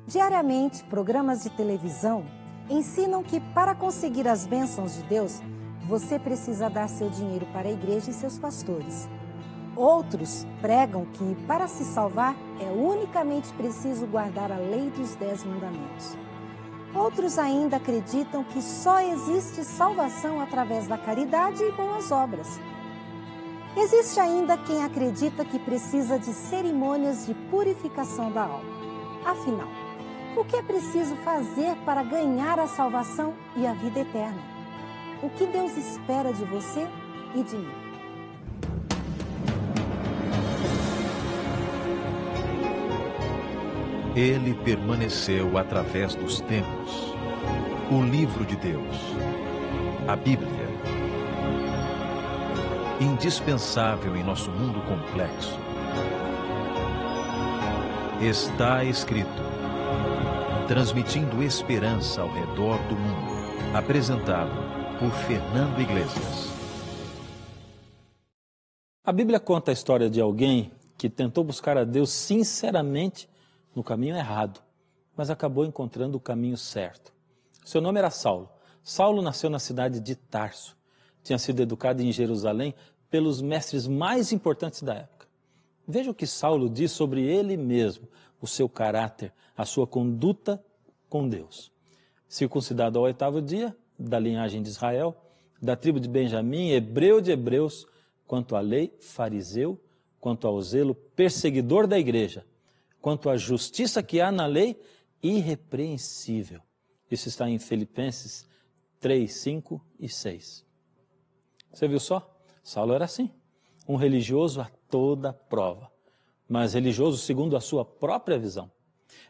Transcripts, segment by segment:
Diariamente, programas de televisão ensinam que para conseguir as bênçãos de Deus, você precisa dar seu dinheiro para a igreja e seus pastores. Outros pregam que para se salvar é unicamente preciso guardar a lei dos 10 mandamentos. Outros ainda acreditam que só existe salvação através da caridade e boas obras. Existe ainda quem acredita que precisa de cerimônias de purificação da alma. Afinal, o que é preciso fazer para ganhar a salvação e a vida eterna? O que Deus espera de você e de mim? Ele permaneceu através dos tempos. O livro de Deus, a Bíblia. Indispensável em nosso mundo complexo. Está escrito, transmitindo esperança ao redor do mundo. Apresentado por Fernando Iglesias. A Bíblia conta a história de alguém que tentou buscar a Deus sinceramente no caminho errado, mas acabou encontrando o caminho certo. Seu nome era Saulo. Saulo nasceu na cidade de Tarso. Tinha sido educado em Jerusalém pelos mestres mais importantes da época. Veja o que Saulo diz sobre ele mesmo, o seu caráter, a sua conduta com Deus. Circuncidado ao 8º dia, da linhagem de Israel, da tribo de Benjamim, hebreu de hebreus, quanto à lei, fariseu, quanto ao zelo, perseguidor da igreja, quanto à justiça que há na lei, irrepreensível. Isso está em Filipenses 3, 5 e 6. Você viu só? Saulo era assim, um religioso a toda prova, mas religioso segundo a sua própria visão.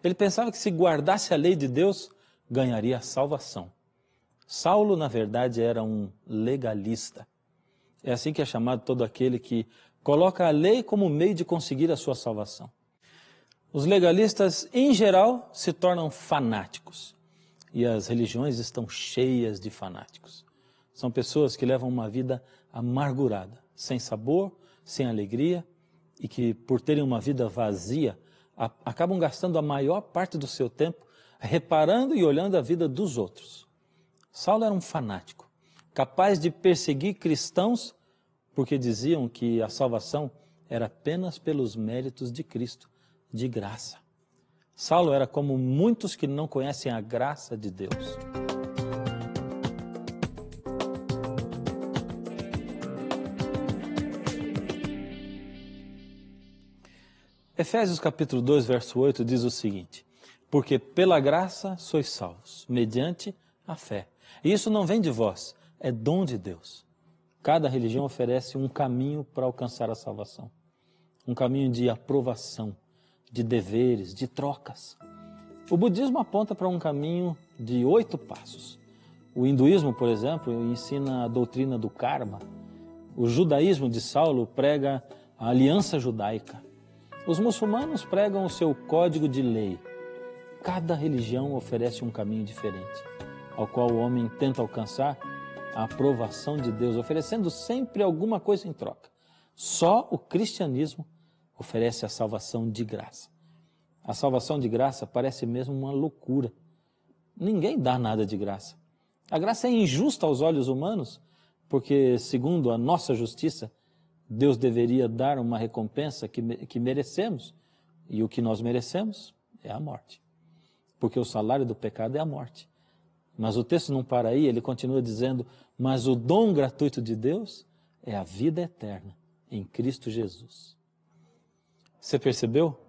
Ele pensava que se guardasse a lei de Deus, ganharia a salvação. Saulo, na verdade, era um legalista. É assim que é chamado todo aquele que coloca a lei como meio de conseguir a sua salvação. Os legalistas, em geral, se tornam fanáticos. E as religiões estão cheias de fanáticos. São pessoas que levam uma vida amargurada, sem sabor, sem alegria, e que, por terem uma vida vazia, acabam gastando a maior parte do seu tempo reparando e olhando a vida dos outros. Saulo era um fanático, capaz de perseguir cristãos porque diziam que a salvação era apenas pelos méritos de Cristo, de graça. Saulo era como muitos que não conhecem a graça de Deus. Efésios capítulo 2, verso 8 diz o seguinte: porque pela graça sois salvos, mediante a fé. E isso não vem de vós, é dom de Deus. Cada religião oferece um caminho para alcançar a salvação. Um caminho de aprovação, de deveres, de trocas. O budismo aponta para um caminho de 8 passos. O hinduísmo, por exemplo, ensina a doutrina do karma. O judaísmo de Saulo prega a aliança judaica. Os muçulmanos pregam o seu código de lei. Cada religião oferece um caminho diferente, ao qual o homem tenta alcançar a aprovação de Deus, oferecendo sempre alguma coisa em troca. Só o cristianismo oferece a salvação de graça. A salvação de graça parece mesmo uma loucura. Ninguém dá nada de graça. A graça é injusta aos olhos humanos, porque, segundo a nossa justiça, Deus deveria dar uma recompensa que merecemos, e o que nós merecemos é a morte, porque o salário do pecado é a morte. Mas o texto não para aí, ele continua dizendo, mas o dom gratuito de Deus é a vida eterna em Cristo Jesus. Você percebeu?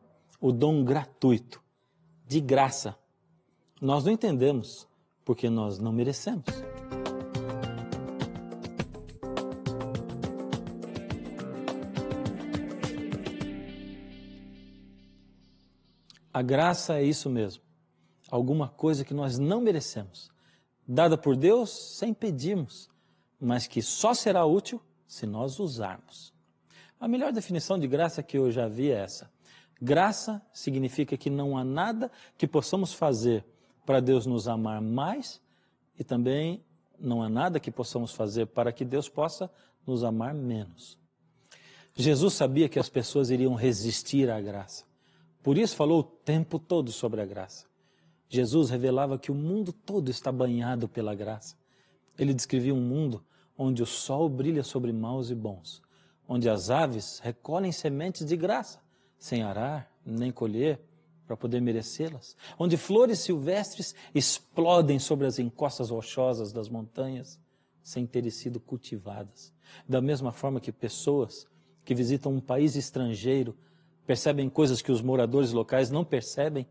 O dom gratuito, de graça. Nós não entendemos, porque nós não merecemos. A graça é isso mesmo, alguma coisa que nós não merecemos, dada por Deus sem pedirmos, mas que só será útil se nós usarmos. A melhor definição de graça que eu já vi é essa. Graça significa que não há nada que possamos fazer para Deus nos amar mais e também não há nada que possamos fazer para que Deus possa nos amar menos. Jesus sabia que as pessoas iriam resistir à graça. Por isso falou o tempo todo sobre a graça. Jesus revelava que o mundo todo está banhado pela graça. Ele descrevia um mundo onde o sol brilha sobre maus e bons, onde as aves recolhem sementes de graça, sem arar nem colher, para poder merecê-las, onde flores silvestres explodem sobre as encostas rochosas das montanhas, sem terem sido cultivadas. Da mesma forma que pessoas que visitam um país estrangeiro percebem coisas que os moradores locais não percebem,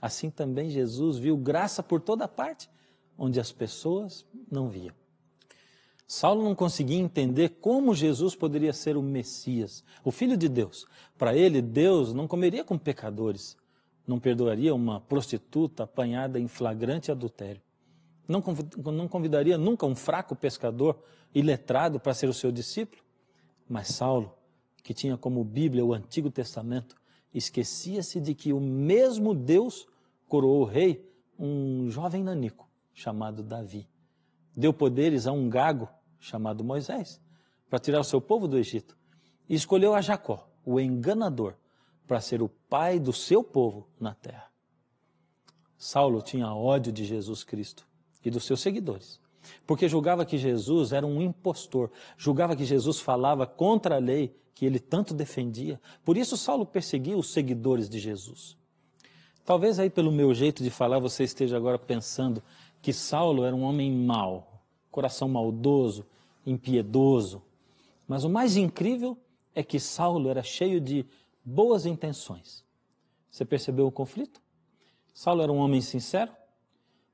assim também Jesus viu graça por toda parte, onde as pessoas não viam. Saulo não conseguia entender como Jesus poderia ser o Messias, o Filho de Deus. Para ele, Deus não comeria com pecadores, não perdoaria uma prostituta apanhada em flagrante adultério, não convidaria nunca um fraco pescador iletrado para ser o seu discípulo. Mas Saulo, que tinha como Bíblia o Antigo Testamento, esquecia-se de que o mesmo Deus coroou rei um jovem nanico chamado Davi. Deu poderes a um gago chamado Moisés para tirar o seu povo do Egito e escolheu a Jacó, o enganador, para ser o pai do seu povo na terra. Saulo tinha ódio de Jesus Cristo e dos seus seguidores, porque julgava que Jesus era um impostor, julgava que Jesus falava contra a lei que ele tanto defendia. Por isso Saulo perseguia os seguidores de Jesus. Talvez aí pelo meu jeito de falar você esteja agora pensando que Saulo era um homem mau, coração maldoso, impiedoso. Mas o mais incrível é que Saulo era cheio de boas intenções. Você percebeu o conflito? Saulo era um homem sincero,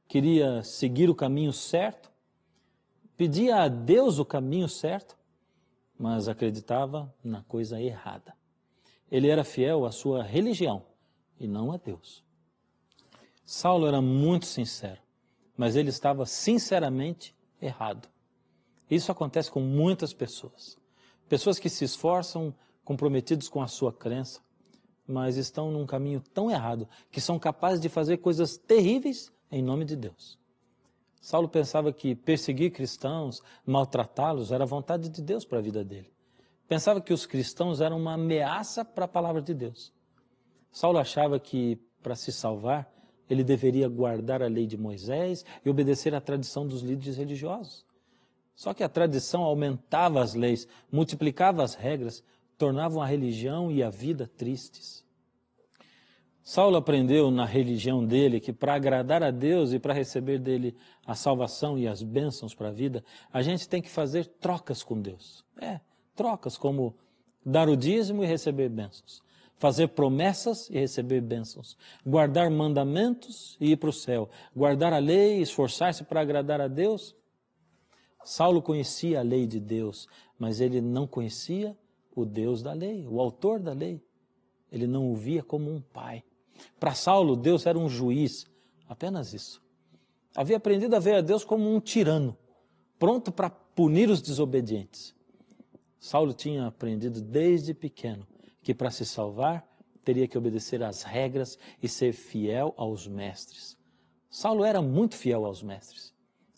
queria seguir o caminho certo, pedia a Deus o caminho certo, mas acreditava na coisa errada. Ele era fiel à sua religião e não a Deus. Saulo era muito sincero, mas ele estava sinceramente errado. Isso acontece com muitas pessoas. Pessoas que se esforçam, comprometidos com a sua crença, mas estão num caminho tão errado que são capazes de fazer coisas terríveis em nome de Deus. Saulo pensava que perseguir cristãos, maltratá-los, era a vontade de Deus para a vida dele. Pensava que os cristãos eram uma ameaça para a palavra de Deus. Saulo achava que, para se salvar, ele deveria guardar a lei de Moisés e obedecer à tradição dos líderes religiosos. Só que a tradição aumentava as leis, multiplicava as regras, tornavam a religião e a vida tristes. Saulo aprendeu na religião dele que para agradar a Deus e para receber dele a salvação e as bênçãos para a vida, a gente tem que fazer trocas com Deus. Trocas como dar o dízimo e receber bênçãos, fazer promessas e receber bênçãos, guardar mandamentos e ir para o céu, guardar a lei e esforçar-se para agradar a Deus. Saulo conhecia a lei de Deus, mas ele não conhecia o Deus da lei, o autor da lei. Ele não o via como um pai. Para Saulo, Deus era um juiz, apenas isso. Havia aprendido a ver a Deus como um tirano, pronto para punir os desobedientes. Saulo tinha aprendido desde pequeno que para se salvar teria que obedecer às regras e ser fiel aos mestres. Saulo era muito fiel aos mestres.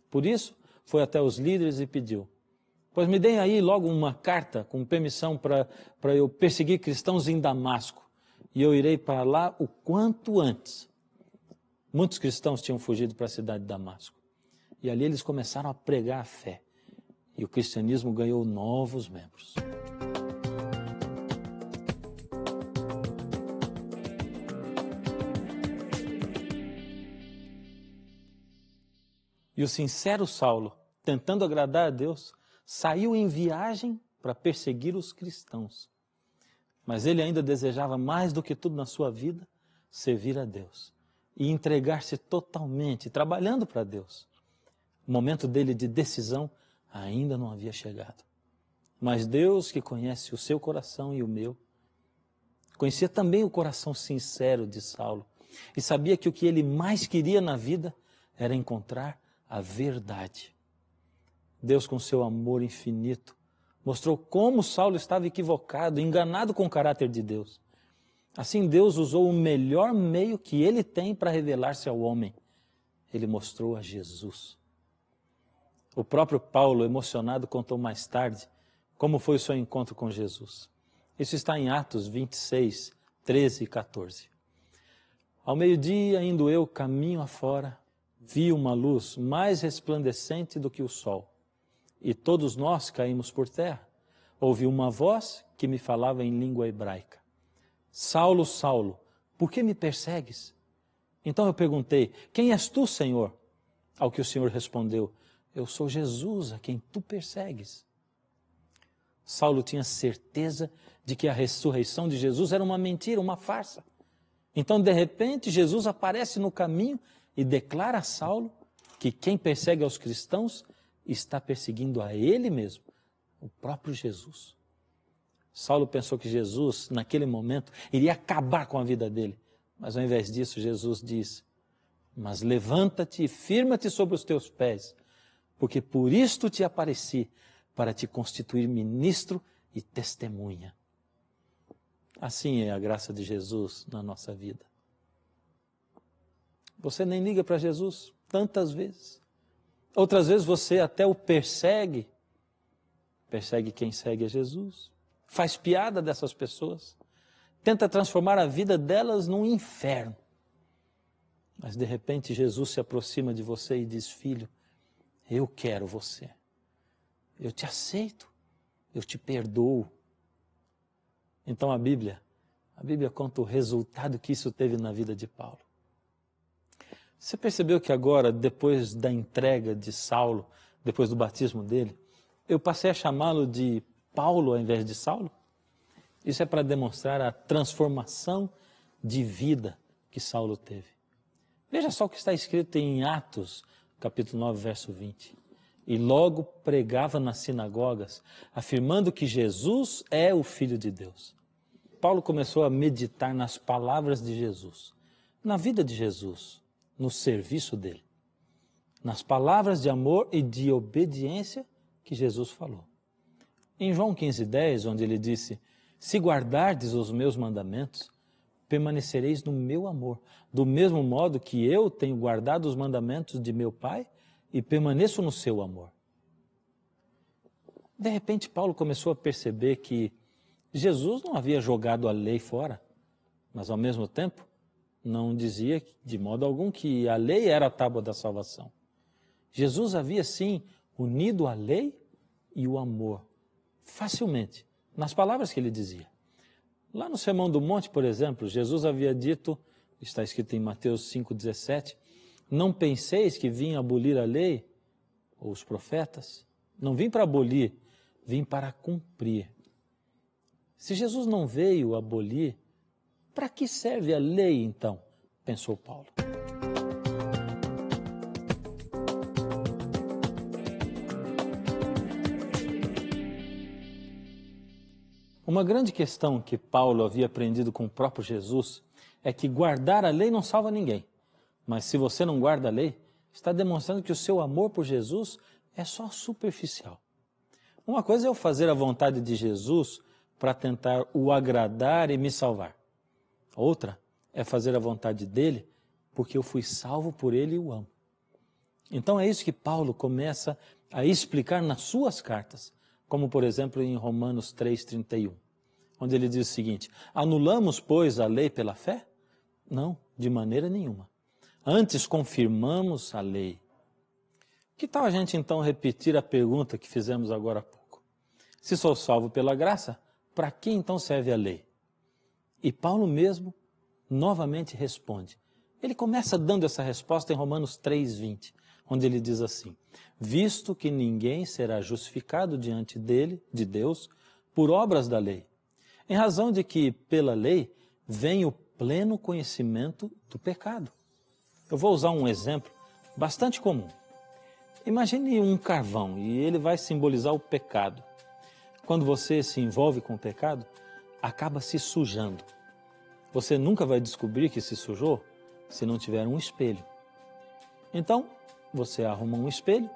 Por isso, foi até os líderes e pediu: pois me deem aí logo uma carta com permissão para eu perseguir cristãos em Damasco, e eu irei para lá o quanto antes. Muitos cristãos tinham fugido para a cidade de Damasco, e ali eles começaram a pregar a fé, e o cristianismo ganhou novos membros. E o sincero Saulo, tentando agradar a Deus, saiu em viagem para perseguir os cristãos. Mas ele ainda desejava mais do que tudo na sua vida servir a Deus e entregar-se totalmente, trabalhando para Deus. O momento dele de decisão ainda não havia chegado. Mas Deus, que conhece o seu coração e o meu, conhecia também o coração sincero de Saulo e sabia que o que ele mais queria na vida era encontrar a verdade. Deus, com seu amor infinito, mostrou como Saulo estava equivocado, enganado com o caráter de Deus. Assim, Deus usou o melhor meio que ele tem para revelar-se ao homem. Ele mostrou a Jesus. O próprio Paulo, emocionado, contou mais tarde como foi o seu encontro com Jesus. Isso está em Atos 26, 13 e 14. Ao meio-dia, indo eu caminho afora, vi uma luz mais resplandecente do que o sol, e todos nós caímos por terra. Ouvi uma voz que me falava em língua hebraica: Saulo, Saulo, por que me persegues? Então eu perguntei: quem és tu, Senhor? Ao que o Senhor respondeu: eu sou Jesus, a quem tu persegues. Saulo tinha certeza de que a ressurreição de Jesus era uma mentira, uma farsa. Então, de repente, Jesus aparece no caminho e declara a Saulo que quem persegue aos cristãos está perseguindo a ele mesmo, o próprio Jesus. Saulo pensou que Jesus, naquele momento, iria acabar com a vida dele. Mas ao invés disso, Jesus diz: mas levanta-te e firma-te sobre os teus pés, porque por isto te apareci, para te constituir ministro e testemunha. Assim é a graça de Jesus na nossa vida. Você nem liga para Jesus tantas vezes. Outras vezes você até o persegue. Persegue quem segue a Jesus. Faz piada dessas pessoas. Tenta transformar a vida delas num inferno. Mas de repente Jesus se aproxima de você e diz: filho, eu quero você. Eu te aceito. Eu te perdoo. Então a Bíblia conta o resultado que isso teve na vida de Paulo. Você percebeu que agora, depois da entrega de Saulo, depois do batismo dele, eu passei a chamá-lo de Paulo ao invés de Saulo? Isso é para demonstrar a transformação de vida que Saulo teve. Veja só o que está escrito em Atos, capítulo 9, verso 20. E logo pregava nas sinagogas, afirmando que Jesus é o Filho de Deus. Paulo começou a meditar nas palavras de Jesus, na vida de Jesus, no serviço dele, nas palavras de amor e de obediência que Jesus falou. Em João 15:10, onde ele disse: se guardardes os meus mandamentos, permanecereis no meu amor, do mesmo modo que eu tenho guardado os mandamentos de meu Pai e permaneço no seu amor. De repente, Paulo começou a perceber que Jesus não havia jogado a lei fora, mas ao mesmo tempo não dizia de modo algum que a lei era a tábua da salvação. Jesus havia sim unido a lei e o amor, facilmente, nas palavras que ele dizia. Lá no Sermão do Monte, por exemplo, Jesus havia dito, está escrito em Mateus 5,17, não penseis que vim abolir a lei ou os profetas. Não vim para abolir, vim para cumprir. Se Jesus não veio abolir, para que serve a lei então? Pensou Paulo. Uma grande questão que Paulo havia aprendido com o próprio Jesus é que guardar a lei não salva ninguém. Mas se você não guarda a lei, está demonstrando que o seu amor por Jesus é só superficial. Uma coisa é eu fazer a vontade de Jesus para tentar o agradar e me salvar. Outra é fazer a vontade dele porque eu fui salvo por ele e o amo. Então é isso que Paulo começa a explicar nas suas cartas, como por exemplo em Romanos 3,31, onde ele diz o seguinte: anulamos, pois, a lei pela fé? Não, de maneira nenhuma. Antes confirmamos a lei. Que tal a gente então repetir a pergunta que fizemos agora há pouco? Se sou salvo pela graça, para que então serve a lei? E Paulo mesmo novamente responde. Ele começa dando essa resposta em Romanos 3,20, onde ele diz assim: visto que ninguém será justificado diante dele, de Deus, por obras da lei, em razão de que pela lei vem o pleno conhecimento do pecado. Eu vou usar um exemplo bastante comum. Imagine um carvão e ele vai simbolizar o pecado. Quando você se envolve com o pecado, acaba se sujando. Você nunca vai descobrir que se sujou se não tiver um espelho. Então, você arruma um espelho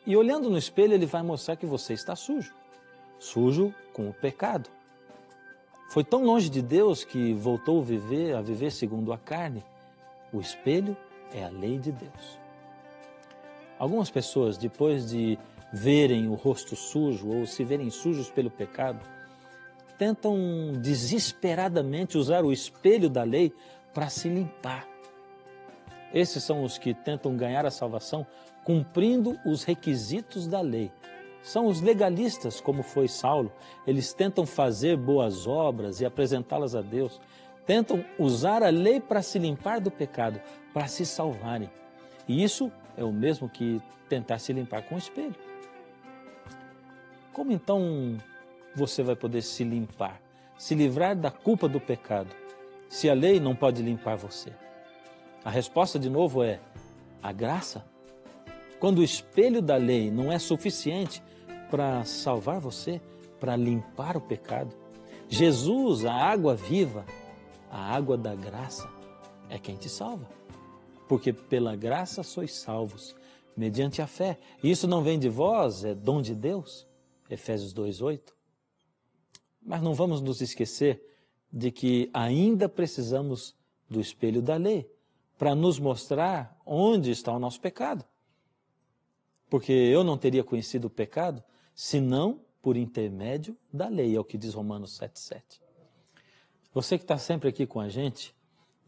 e olhando no espelho ele vai mostrar que você está sujo. Sujo com o pecado. Foi tão longe de Deus que voltou a viver segundo a carne. O espelho é a lei de Deus. Algumas pessoas, depois de verem o rosto sujo ou se verem sujos pelo pecado, tentam desesperadamente usar o espelho da lei para se limpar. Esses são os que tentam ganhar a salvação cumprindo os requisitos da lei. São os legalistas, como foi Saulo. Eles tentam fazer boas obras e apresentá-las a Deus. Tentam usar a lei para se limpar do pecado, para se salvarem. E isso é o mesmo que tentar se limpar com o espelho. Como então você vai poder se limpar, se livrar da culpa do pecado, se a lei não pode limpar você? A resposta, de novo, é a graça. Quando o espelho da lei não é suficiente para salvar você, para limpar o pecado, Jesus, a água viva, a água da graça, é quem te salva. Porque pela graça sois salvos, mediante a fé. E isso não vem de vós, é dom de Deus. Efésios 2:8. Mas não vamos nos esquecer de que ainda precisamos do espelho da lei para nos mostrar onde está o nosso pecado. Porque eu não teria conhecido o pecado senão por intermédio da lei, é o que diz Romanos 7:7. Você que está sempre aqui com a gente,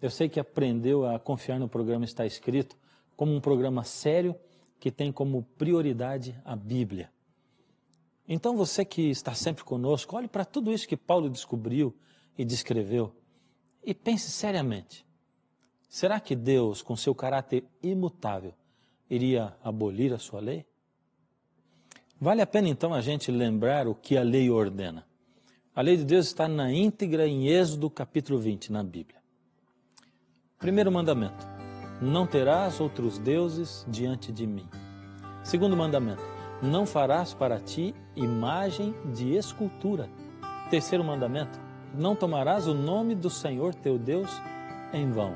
eu sei que aprendeu a confiar no programa Está Escrito como um programa sério que tem como prioridade a Bíblia. Então você que está sempre conosco, olhe para tudo isso que Paulo descobriu e descreveu e pense seriamente. Será que Deus, com seu caráter imutável, iria abolir a sua lei? Vale a pena então a gente lembrar o que a lei ordena. A lei de Deus está na íntegra em Êxodo capítulo 20, na Bíblia. Primeiro mandamento, não terás outros deuses diante de mim. Segundo mandamento, não farás para ti imagem de escultura. Terceiro mandamento, não tomarás o nome do Senhor teu Deus em vão.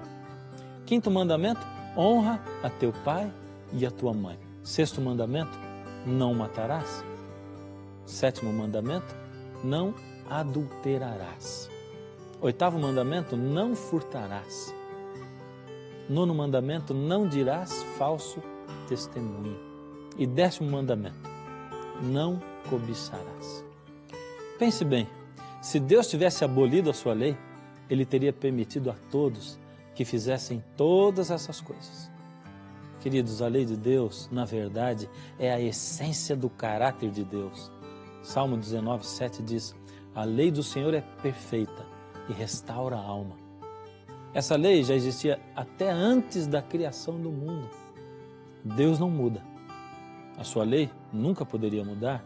Quinto mandamento, honra a teu pai e a tua mãe. Sexto mandamento, não matarás. Sétimo mandamento, não adulterarás. Oitavo mandamento, não furtarás. Nono mandamento, não dirás falso testemunho. E 10º mandamento, não cobiçarás. Pense bem, se Deus tivesse abolido a sua lei, Ele teria permitido a todos que fizessem todas essas coisas. Queridos, a lei de Deus, na verdade, é a essência do caráter de Deus. Salmo 19:7 diz, a lei do Senhor é perfeita e restaura a alma. Essa lei já existia até antes da criação do mundo. Deus não muda. A sua lei nunca poderia mudar.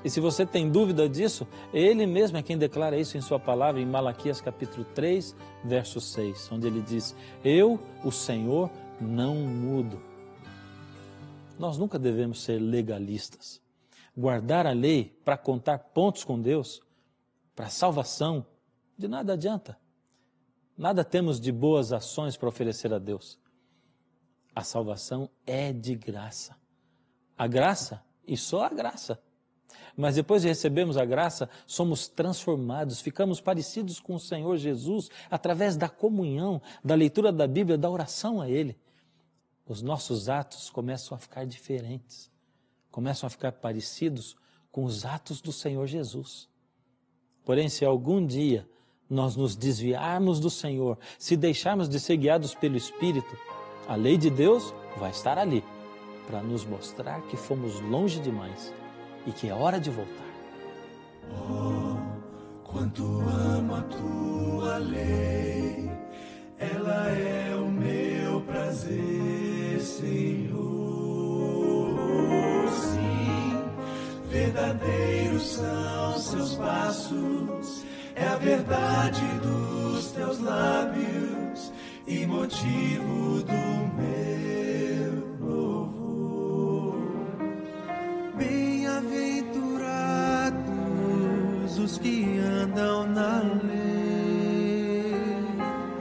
E se você tem dúvida disso, Ele mesmo é quem declara isso em sua palavra, em Malaquias capítulo 3, verso 6, onde Ele diz, eu, o Senhor, não mudo. Nós nunca devemos ser legalistas. Guardar a lei para contar pontos com Deus, para salvação, de nada adianta. Nada temos de boas ações para oferecer a Deus. A salvação é de graça. A graça e só a graça. Mas depois de recebermos a graça, somos transformados, ficamos parecidos com o Senhor Jesus através da comunhão, da leitura da Bíblia, da oração a Ele. Os nossos atos começam a ficar diferentes, começam a ficar parecidos com os atos do Senhor Jesus. Porém, se algum dia nós nos desviarmos do Senhor, se deixarmos de ser guiados pelo Espírito, a lei de Deus vai estar ali para nos mostrar que fomos longe demais e que é hora de voltar. Oh, quanto amo a tua lei, ela é o meu prazer, Senhor. Sim, verdadeiros são seus passos, é a verdade dos teus lábios e motivo do meu louvor. Bem-aventurados os que andam na lei,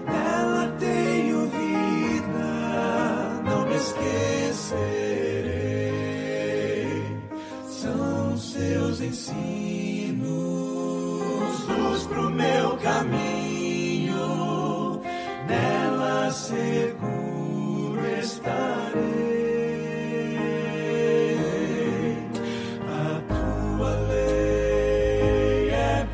nela tenho vida, não me esquecerei. São seus ensinos, luz pro meu caminho, nela seguro estarei. A tua lei é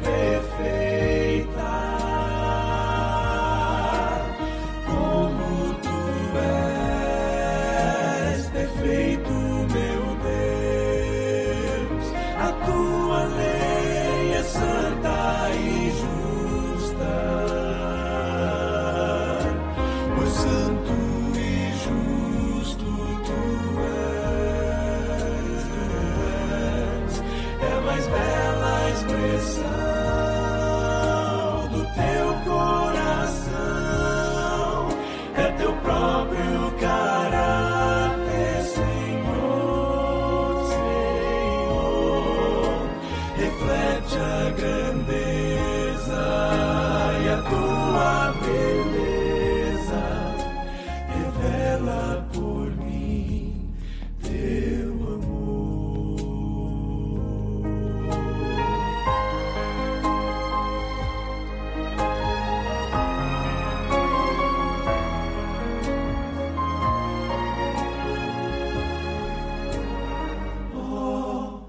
santo e justo tu és. É a mais bela expressão do teu coração, é teu próprio caráter, Senhor, Senhor. Reflete a grandeza e a tua beleza, revela por mim teu amor. Oh,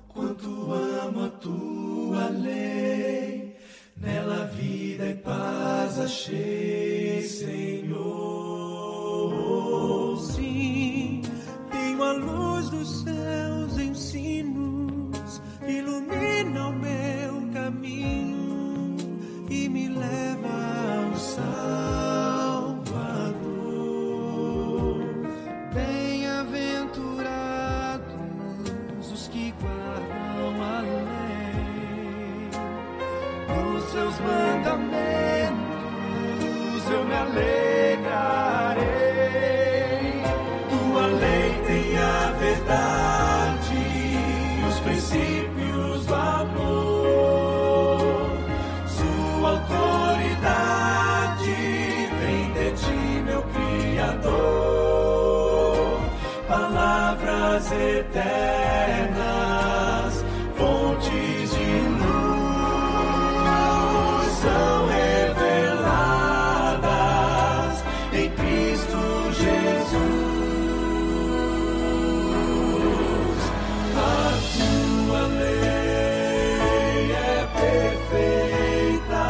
quanto amo a tua lei, nela vida e paz achei, Senhor. Sim, tenho a luz dos seus ensinos, ilumina o meu caminho e me leva ao Salvador. Bem-aventurados os que guardam a lei, nos seus mandamentos eu me alegrarei. Tua lei tem a verdade, os princípios do amor. Sua autoridade vem de ti, meu Criador. Palavras eternas, fontes de luz, são reveladas em Cristo Jesus. A tua lei é perfeita,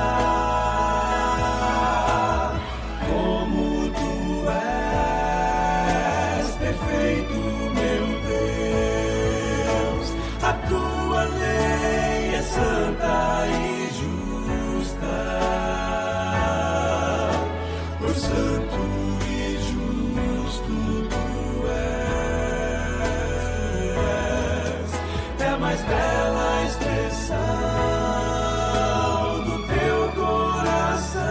como tu és perfeito, meu Deus. A tua lei é santa e justa, por santo e justo tu és. É a mais bela expressão do teu coração,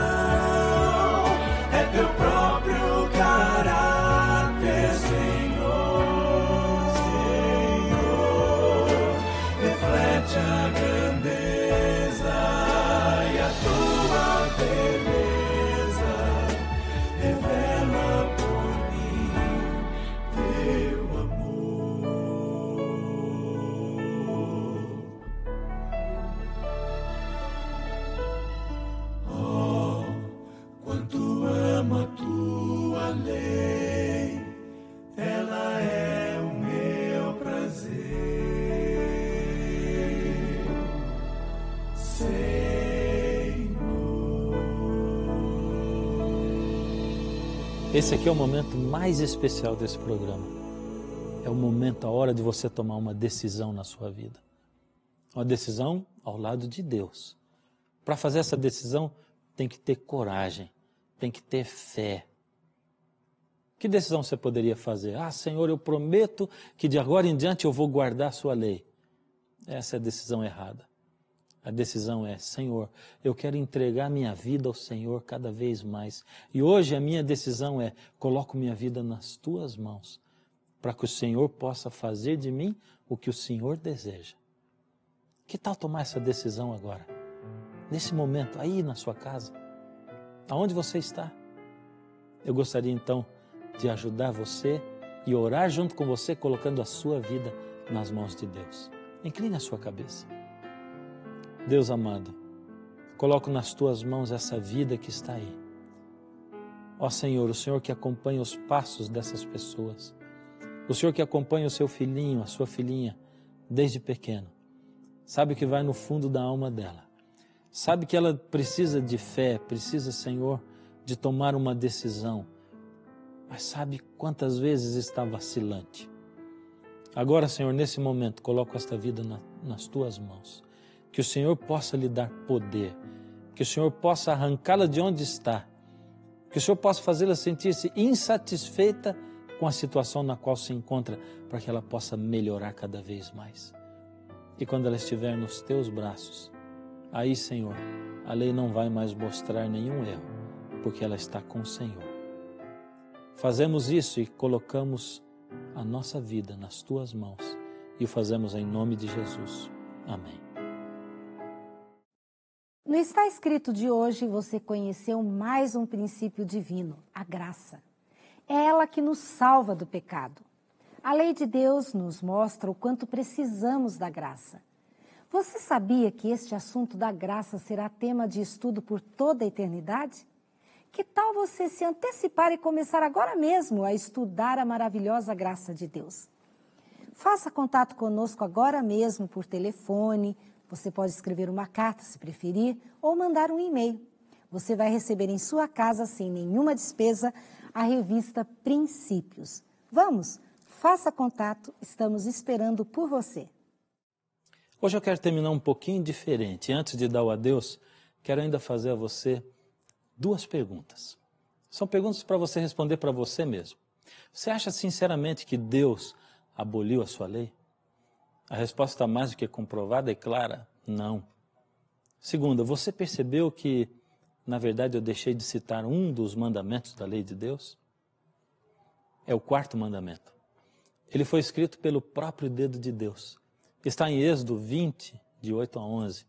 é teu próprio caráter, Senhor, Senhor. Reflete a grandeza e a tua beleza, revela por mim teu amor. Oh, quanto amo a tua lei, ela é o meu prazer, Senhor. Esse aqui é o momento mais especial desse programa. É o momento, a hora de você tomar uma decisão na sua vida. Uma decisão ao lado de Deus. Para fazer essa decisão, tem que ter coragem, tem que ter fé. Que decisão você poderia fazer? Ah, Senhor, eu prometo que de agora em diante eu vou guardar a sua lei. Essa é a decisão errada. A decisão é, Senhor, eu quero entregar minha vida ao Senhor cada vez mais. E hoje a minha decisão é, coloco minha vida nas tuas mãos, para que o Senhor possa fazer de mim o que o Senhor deseja. Que tal tomar essa decisão agora? Nesse momento, aí na sua casa, aonde você está? Eu gostaria então de ajudar você e orar junto com você, colocando a sua vida nas mãos de Deus. Incline a sua cabeça. Deus amado, coloco nas tuas mãos essa vida que está aí. Ó Senhor, o Senhor que acompanha os passos dessas pessoas, o Senhor que acompanha o seu filhinho, a sua filhinha, desde pequeno, sabe o que vai no fundo da alma dela. Sabe que ela precisa de fé, precisa, Senhor, de tomar uma decisão, mas sabe quantas vezes está vacilante. Agora, Senhor, nesse momento, coloco esta vida nas tuas mãos. Que o Senhor possa lhe dar poder, que o Senhor possa arrancá-la de onde está, que Que o Senhor possa fazê-la sentir-se insatisfeita com a situação na qual se encontra, para que ela possa melhorar cada vez mais. E quando ela estiver nos teus braços, aí, Senhor, a lei não vai mais mostrar nenhum erro, porque ela está com o Senhor. Fazemos isso e colocamos a nossa vida nas tuas mãos e o fazemos em nome de Jesus. Amém. No Está Escrito de hoje, você conheceu mais um princípio divino, a graça. É ela que nos salva do pecado. A lei de Deus nos mostra o quanto precisamos da graça. Você sabia que este assunto da graça será tema de estudo por toda a eternidade? Que tal você se antecipar e começar agora mesmo a estudar a maravilhosa graça de Deus? Faça contato conosco agora mesmo por telefone. Você pode escrever uma carta, se preferir, ou mandar um e-mail. Você vai receber em sua casa, sem nenhuma despesa, a revista Princípios. Vamos, faça contato, estamos esperando por você. Hoje eu quero terminar um pouquinho diferente. Antes de dar o adeus, quero ainda fazer a você 2 perguntas. São perguntas para você responder para você mesmo. Você acha sinceramente que Deus aboliu a sua lei? A resposta está mais do que comprovada e clara, não. Segunda, você percebeu que, na verdade, eu deixei de citar um dos mandamentos da lei de Deus? É o 4º mandamento. Ele foi escrito pelo próprio dedo de Deus. Está em Êxodo 20, de 8 a 11.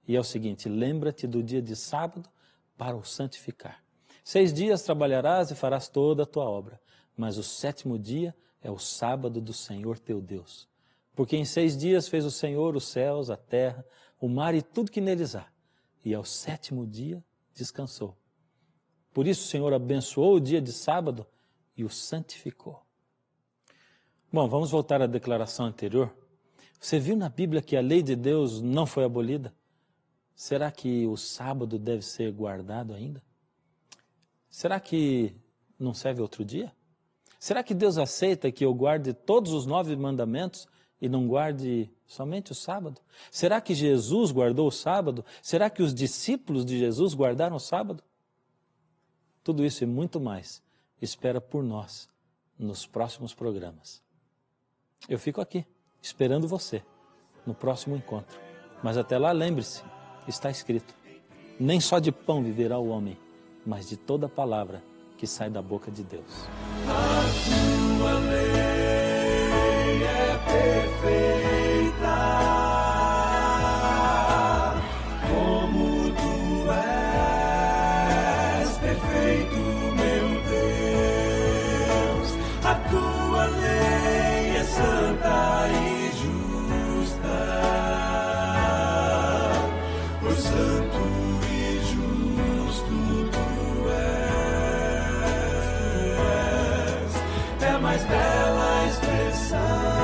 E é o seguinte: lembra-te do dia de sábado para o santificar. 6 dias trabalharás e farás toda a tua obra, mas o 7º dia é o sábado do Senhor teu Deus. Porque em 6 dias fez o Senhor os céus, a terra, o mar e tudo que neles há. E ao 7º dia descansou. Por isso o Senhor abençoou o dia de sábado e o santificou. Bom, vamos voltar à declaração anterior. Você viu na Bíblia que a lei de Deus não foi abolida? Será que o sábado deve ser guardado ainda? Será que não serve outro dia? Será que Deus aceita que eu guarde todos os 9 mandamentos e não guarde somente o sábado? Será que Jesus guardou o sábado? Será que os discípulos de Jesus guardaram o sábado? Tudo isso e muito mais espera por nós nos próximos programas. Eu fico aqui, esperando você, no próximo encontro. Mas até lá, lembre-se, está escrito: nem só de pão viverá o homem, mas de toda palavra que sai da boca de Deus. A tua lei é perfeita, como tu és perfeito, meu Deus. A tua lei é santa e justa, pois santo e justo tu és. É a mais bela expressão